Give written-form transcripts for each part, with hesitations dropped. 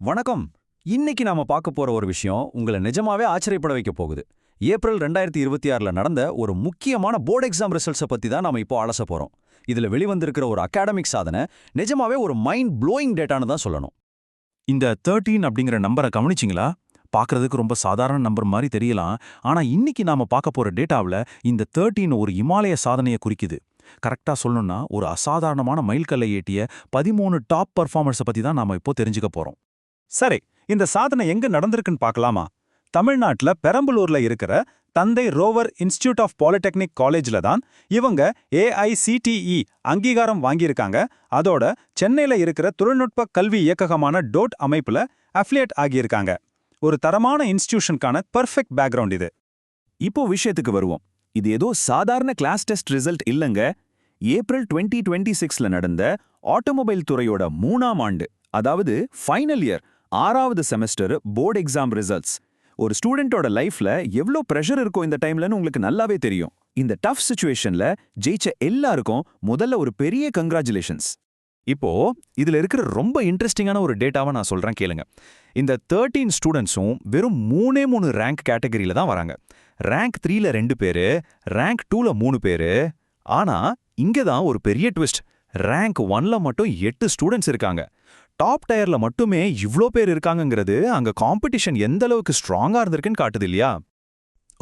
வணக்கம். இன்னைக்கு நாம பார்க்க போற ஒரு விஷயம் உங்களை நிஜமாவே ஆச்சரியப்பட வைக்க போகுது. ஏப்ரல் 2026ல நடந்த ஒரு முக்கியமான போர்டு எக்ஸாம் ரிசல்ட்ஸை பத்தி தான் நாம இப்போ அலச போறோம். இதுல வெளிவந்திருக்கிற ஒரு அகாடமிக் சாதனை நிஜமாவே ஒரு மைண்ட் ப்ளோயிங் டேட்டான்னு தான் சொல்லணும். இந்த 13 அப்படிங்கிற நம்பரை கவனிச்சிங்களா? பார்க்கறதுக்கு ரொம்ப சாதாரண நம்பர் மாதிரி தெரியலாம். ஆனா இன்னைக்கு நாம பார்க்க போற டேட்டாவில் இந்த 13 ஒரு இமாலய சாதனையை குறிக்குது. கரெக்டா சொல்லணும்னா ஒரு அசாதாரணமான மைல்கல்லை ஏட்டிய 13 டாப் பர்ஃபார்மர்ஸை பத்தி தான் நாம இப்போ தெரிஞ்சுக்க போறோம். சரி, இந்த சாதனை எங்க நடந்திருக்குன்னு பார்க்கலாமா? தமிழ்நாட்டுல பெரம்பலூர்ல இருக்கிற தந்தை ரோவர் இன்ஸ்டிடியூட் ஆஃப் பாலிடெக்னிக் காலேஜ்ல தான் இவங்க AICTE அங்கீகாரம் வாங்கியிருக்காங்க. அதோட சென்னையில இருக்கிற தொழில்நுட்ப கல்வி இயக்ககமான டோட் அமைப்புல அஃபிலியேட் ஆகியிருக்காங்க. ஒரு தரமான இன்ஸ்டிடியூஷனுக்கான பெர்ஃபெக்ட் பேக்ரவுண்ட் இது. இப்போ விஷயத்துக்கு வருவோம். இது ஏதோ சாதாரண கிளாஸ் டெஸ்ட் ரிசல்ட் இல்லங்க. ஏப்ரல் 2026ல நடந்த ஆட்டோமொபைல் துறையோட 3ஆம் ஆண்டு, அதாவது ஃபைனல் இயர் 6வது செமஸ்டர் போர்டு எக்ஸாம் ரிசல்ட்ஸ். ஒரு ஸ்டூடெண்டோட லைஃப்ல எவ்வளோ ப்ரெஷர் இருக்கும் இந்த டைம்லன்னு உங்களுக்கு நல்லாவே தெரியும். இந்த டஃப் சிச்சுவேஷன்ல ஜெயிச்ச எல்லாருக்கும் முதல்ல ஒரு பெரிய கங்க்ராச்சுலேஷன்ஸ். இப்போ இதுல இருக்கிற ரொம்ப இன்ட்ரெஸ்டிங்கான ஒரு டேட்டாவை நான் சொல்றேன் கேளுங்க. இந்த 13 ஸ்டூடெண்ட்ஸும் வெறும் 3 ரேங்க் கேட்டகரியில தான் வராங்க. ரேங்க் 3ல 2 பேரு, ரேங்க் 2ல 3 பேரு. ஆனா இங்க தான் ஒரு பெரிய ட்விஸ்ட். ரேங்க் 1ல மட்டும் 8 ஸ்டூடெண்ட்ஸ் இருக்காங்க. டாப் டயர்ல மட்டுமே இவ்ளோ பேர் இருக்காங்கங்கிறது அங்க காம்படிஷன் எந்த அளவுக்கு ஸ்ட்ராங்கா இருந்திருக்குன்னு காட்டுது இல்லையா?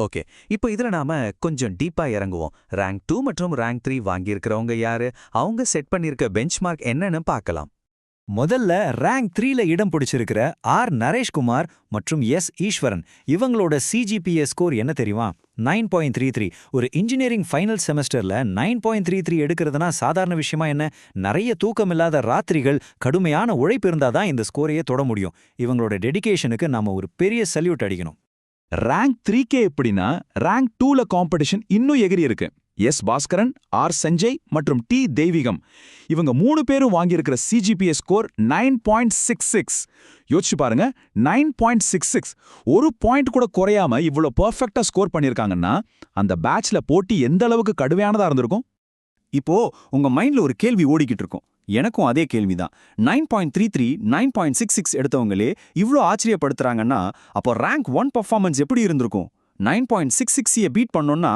ஓகே, இப்போ இதுல நாம கொஞ்சம் டீப்பா இறங்குவோம். ரேங்க் 2 மற்றும் ரேங்க் 3 வாங்கியிருக்கிறவங்க யாரு, அவங்க செட் பண்ணியிருக்க பெஞ்ச்மார்க் என்னன்னு பார்க்கலாம். முதல்ல ரேங்க் 3ல இடம் பிடிச்சிருக்கிற ஆர் நரேஷ்குமார் மற்றும் எஸ் ஈஸ்வரன். இவங்களோட CGPA ஸ்கோர் என்ன தெரியுமா? 9.33. ஒரு இன்ஜினியரிங் ஃபைனல் செமஸ்டர்ல 9.33 எடுக்கிறதுனா சாதாரண விஷயமா என்ன? நிறைய தூக்கமில்லாத ராத்திரிகள், கடுமையான உழைப்பு இருந்தாதான் இந்த ஸ்கோரையே தொட முடியும். இவங்களோட டெடிகேஷனுக்கு நாம ஒரு பெரிய சல்யூட் அடிக்கணும். ரேங்க் 3K எப்படின்னா, ரேங்க் 2ல காம்படிஷன் இன்னும் எகிரி இருக்கு. எஸ் பாஸ்கரன், ஆர் சஞ்சய் மற்றும் டி தெய்வீகம் இவங்க 3 பேரும் வாங்கியிருக்கிற CGPA ஸ்கோர் 9.66. யோசிச்சு பாருங்க, 9.66. ஒரு பாயிண்ட் கூட குறையாம இவ்வளோ பெர்ஃபெக்ட்டா ஸ்கோர் பண்ணியிருக்காங்கன்னா அந்த பேட்ச்ல போட்டி எந்த அளவுக்கு கடுமையானதா இருந்திருக்கும். இப்போ உங்க மைண்ட்ல ஒரு கேள்வி ஓடிக்கிட்டு இருக்கும். எனக்கும் அதே கேள்விதான். 9.33, 9.66 எடுத்தவங்களே இவ்ளோ ஆச்சரியப்படுத்துறாங்கன்னா அப்போ ரேங்க் 1 பர்ஃபார்மன்ஸ் எப்படி இருந்திருக்கும்? 9.66 பீட் பண்ணோம்னா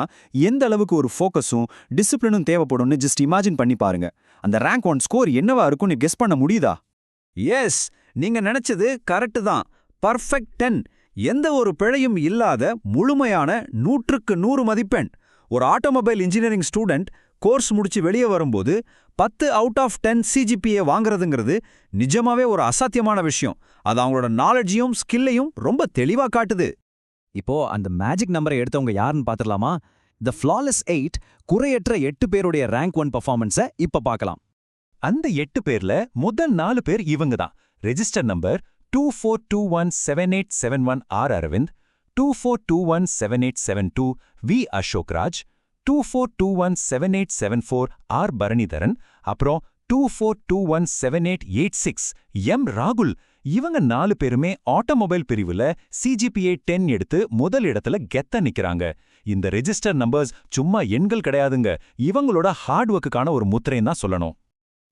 எந்த அளவுக்கு ஒரு ஃபோக்கஸும் டிசிப்ளினும் தேவைப்படும்னு ஜஸ்ட் இமேஜின் பண்ணி பாருங்க. அந்த ரேங்க் 1 ஸ்கோர் என்னவா இருக்கும்னு கெஸ் பண்ண முடியுதா? எஸ், நீங்க நினைச்சது கரெக்ட் தான். பர்ஃபெக்ட் 10, எந்த ஒரு பிழையும் இல்லாத முழுமையான 100க்கு 100 மதிப்பெண். ஒரு ஆட்டோமொபைல் இன்ஜினியரிங் ஸ்டூடெண்ட் கோர்ஸ் முடிச்சு வெளியே வரும்போது 10 அவுட் ஆஃப் 10 CGPA வாங்குறதுங்கிறது நிஜமாவே ஒரு அசாத்தியமான விஷயம். அது அவங்களோட நாலேஜையும் ஸ்கில்லையும் ரொம்ப தெளிவா காட்டுது. இப்போ அந்த மேஜிக் நம்பரை எடுத்தவங்க யாருன்னு பாத்துடலாமா? தி ஃப்ளாலெஸ் 8, குறையற்ற 8 பேருடைய ரேங்க் 1 பர்ஃபார்மன்ஸை இப்ப பார்க்கலாம். அந்த 8 பேர்ல முதல் 4 பேர் இவங்க தான். Register number 24217871 R Aravind, 24217872 V Ashokraj, 24217874 R Bharanidharan, அப்புறம் 24217886 எம் ராகுல். இவங்க 4 பேருமே ஆட்டோமொபைல் பிரிவுல CGPA 10 எடுத்து முதல் இடத்துல கெத்த நிக்கிறாங்க. இந்த ரெஜிஸ்டர் நம்பர்ஸ் சும்மா எண்கள் கிடையாதுங்க, இவங்களோட ஹார்ட் ஒர்க்குக்கான ஒரு முத்திரைன்னு தான் சொல்லணும்.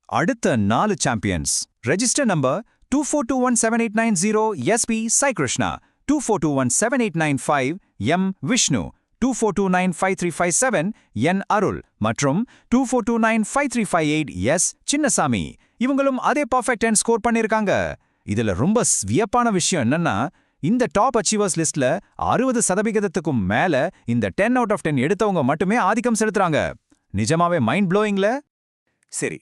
அடுத்த 4 champions. Register number 24217890 SP சாய்கிருஷ்ணா, 24217895 M Vishnu, 24295357 என் அருள் மற்றும் 24295358 எஸ் சின்னசாமி. இவங்களும் அதே பர்ஃபெக்ட் 10 ஸ்கோர் பண்ணிருக்காங்க. இதுல ரொம்ப வியப்பான விஷயம் என்னன்னா, இந்த டாப் அச்சீவர்ஸ் லிஸ்ட்ல 60% மேல இந்த 10 அவுட் ஆஃப் 10 எடுத்தவங்க மட்டுமே ஆதிக்கம் செலுத்துறாங்க. நிஜமாவே மைண்ட் ப்ளோயிங்ல. சரி,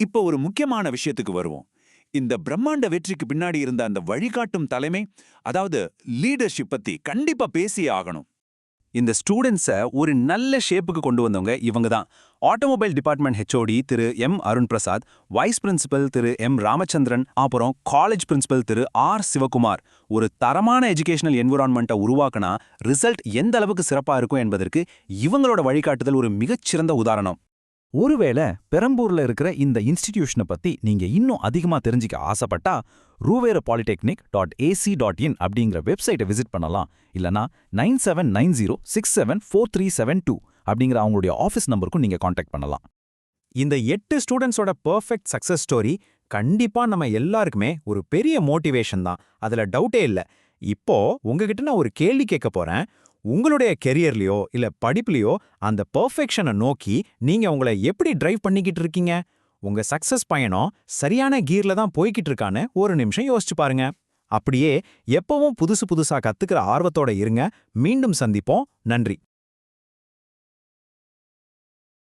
இப்போ ஒரு முக்கியமான விஷயத்துக்கு வருவோம். இந்த பிரம்மாண்ட வெற்றிக்கு பின்னாடி இருந்த அந்த வழிகாட்டும் தலைமை, அதாவது லீடர்ஷிப் பத்தி கண்டிப்பா பேசியே ஆகணும். இந்த ஸ்டூடெண்ட்ஸை ஒரு நல்ல ஷேப்புக்கு கொண்டு வந்தவங்க இவங்க தான். ஆட்டோமொபைல் டிபார்ட்மெண்ட் HOD திரு M Arun Prasad, vice principal திரு எம் ராமச்சந்திரன், அப்புறம் காலேஜ் பிரின்சிபல் திரு ஆர் சிவகுமார். ஒரு தரமான எஜுகேஷனல் என்விரான்மெண்ட்டை உருவாக்கினா ரிசல்ட் எந்த அளவுக்கு சிறப்பா இருக்கும் என்பதற்கு இவங்களோட வழிகாட்டுதல் ஒரு மிகச்சிறந்த உதாரணம். ஒருவேளை பெரம்பூர்ல இருக்கிற இந்த இன்ஸ்டிடியூஷனை பத்தி நீங்க இன்னும் அதிகமா தெரிஞ்சுக்க ஆசைப்பட்டா ruveerapolytechnic.ac.in அப்படிங்கிற வெப்சைட்டை விசிட் பண்ணலாம். இல்லனா 9790674372 அப்படிங்கிற அவங்களுடைய ஆஃபீஸ் நம்பருக்கும் நீங்க காண்டாக்ட் பண்ணலாம். இந்த 8 ஸ்டூடெண்ட்ஸோட பெர்ஃபெக்ட் சக்சஸ் ஸ்டோரி கண்டிப்பா நம்ம எல்லாருக்குமே ஒரு பெரிய மோட்டிவேஷன் தான், அதுல டவுட்டே இல்ல. இப்போ உங்ககிட்ட நான் ஒரு கேள்வி கேட்க போறேன். உங்களுடைய கெரியர்லயோ இல்ல படிப்புலயோ அந்த பெர்ஃபெக்ஷனை நோக்கி நீங்க உங்களை எப்படி டிரைவ் பண்ணிக்கிட்டு இருக்கீங்க? உங்க சக்சஸ் பயணம் சரியான கீர்ல தான் போய்கிட்டு இருக்கான்னு ஒரு நிமிஷம் யோசிச்சு பாருங்க. அப்படியே எப்பவும் புதுசா கத்துக்கிற ஆர்வத்தோட இருங்க. மீண்டும் சந்திப்போம். நன்றி.